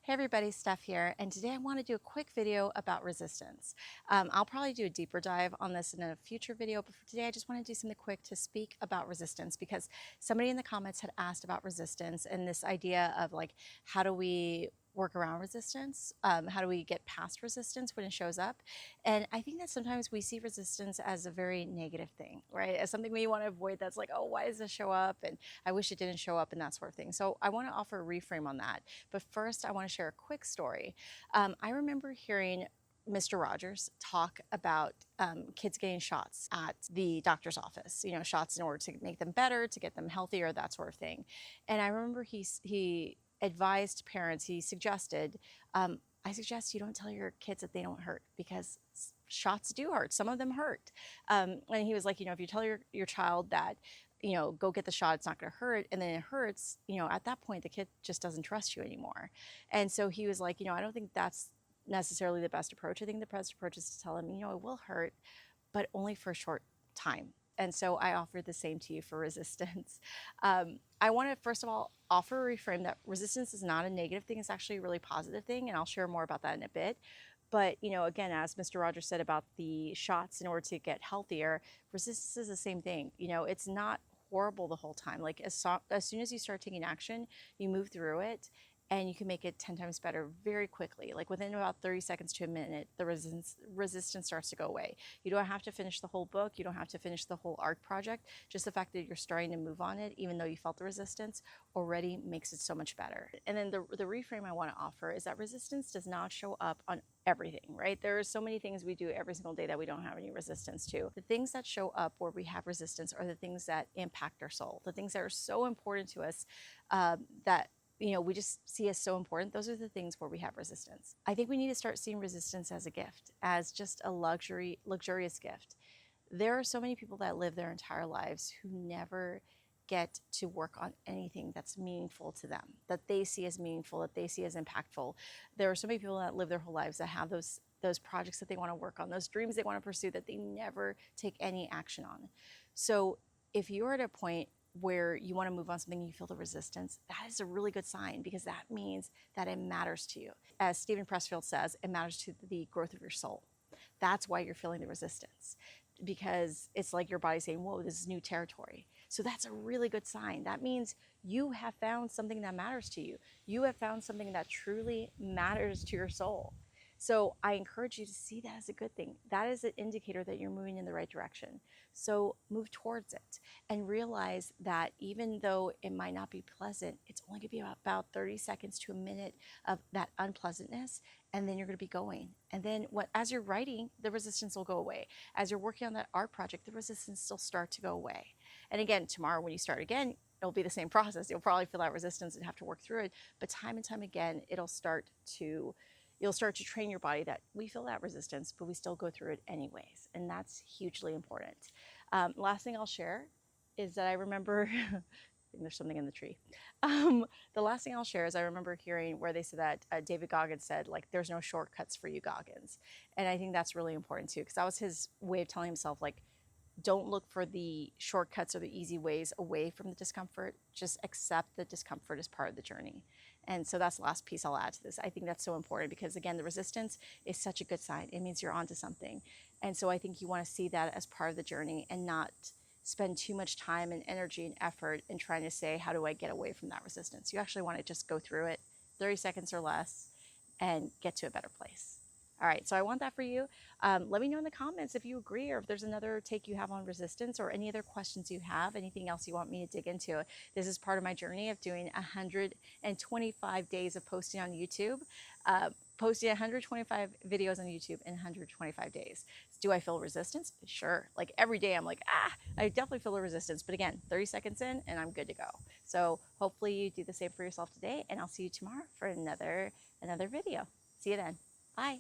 Hey everybody, Steph here, and today I want to do a quick video about resistance. I'll probably do a deeper dive on this in a future video, but for today I just want to do something quick to speak about resistance because somebody in the comments had asked about resistance and this idea of like, how do we work around resistance? How do we get past resistance when it shows up? And I think that sometimes we see resistance as a very negative thing, right? As something we want to avoid that's like, oh, why does this show up? And I wish it didn't show up and that sort of thing. So I want to offer a reframe on that. But first, I want to share a quick story. I remember hearing Mr. Rogers talk about kids getting shots at the doctor's office, you know, shots in order to make them better, to get them healthier, that sort of thing. And I remember he advised parents, he suggested, I suggest you don't tell your kids that they don't hurt because shots do hurt. Some of them hurt. And he was like, you know, if you tell your child that, you know, go get the shot, it's not going to hurt, and then it hurts, you know, at that point, the kid just doesn't trust you anymore. And so he was like, you know, I don't think that's necessarily the best approach. I think the best approach is to tell them, you know, it will hurt, but only for a short time. And so I offer the same to you for resistance. I want to, first of all, offer a reframe that resistance is not a negative thing. It's actually a really positive thing. And I'll share more about that in a bit. But, you know, again, as Mr. Rogers said about the shots in order to get healthier, resistance is the same thing. You know, it's not horrible the whole time. Like as soon as you start taking action, you move through it and you can make it 10 times better very quickly. Like within about 30 seconds to a minute, the resistance starts to go away. You don't have to finish the whole book. You don't have to finish the whole art project. Just the fact that you're starting to move on it, even though you felt the resistance, already makes it so much better. And then the reframe I want to offer is that resistance does not show up on everything, right? There are so many things we do every single day that we don't have any resistance to. The things that show up where we have resistance are the things that impact our soul, the things that are so important to us that you know, we just see as so important. Those are the things where we have resistance. I think we need to start seeing resistance as a gift, as just a luxurious gift. There are so many people that live their entire lives who never get to work on anything that's meaningful to them, that they see as meaningful, that they see as impactful. There are so many people that live their whole lives that have those projects that they want to work on, those dreams they want to pursue that they never take any action on. So if you're at a point where you want to move on something, you feel the resistance, that is a really good sign because that means that it matters to you. As Steven Pressfield says, it matters to the growth of your soul. That's why you're feeling the resistance, because it's like your body saying, whoa, this is new territory. So that's a really good sign. That means you have found something that matters to you. You have found something that truly matters to your soul. So I encourage you to see that as a good thing. That is an indicator that you're moving in the right direction. So move towards it and realize that even though it might not be pleasant, it's only going to be about 30 seconds to a minute of that unpleasantness, and then you're going to be going. And then as you're writing, the resistance will go away. As you're working on that art project, the resistance will start to go away. And again, tomorrow when you start again, it'll be the same process. You'll probably feel that resistance and have to work through it, but time and time again, you'll start to train your body that we feel that resistance, but we still go through it anyways. And that's hugely important. Last thing I'll share is that I remember, I think there's something in the tree. The last thing I'll share is I remember hearing where they said that David Goggins said, like, there's no shortcuts for you, Goggins. And I think that's really important too, because that was his way of telling himself, like, don't look for the shortcuts or the easy ways away from the discomfort. Just accept that discomfort is part of the journey. And so that's the last piece I'll add to this. I think that's so important because, again, the resistance is such a good sign. It means you're onto something. And so I think you want to see that as part of the journey and not spend too much time and energy and effort in trying to say, how do I get away from that resistance? You actually want to just go through it, 30 seconds or less, and get to a better place. All right, so I want that for you. Let me know in the comments if you agree or if there's another take you have on resistance or any other questions you have, anything else you want me to dig into. This is part of my journey of doing 125 days of posting on YouTube, posting 125 videos on YouTube in 125 days. Do I feel resistance? Sure. Like every day I'm like, I definitely feel the resistance. But again, 30 seconds in and I'm good to go. So hopefully you do the same for yourself today, and I'll see you tomorrow for another video. See you then. Bye.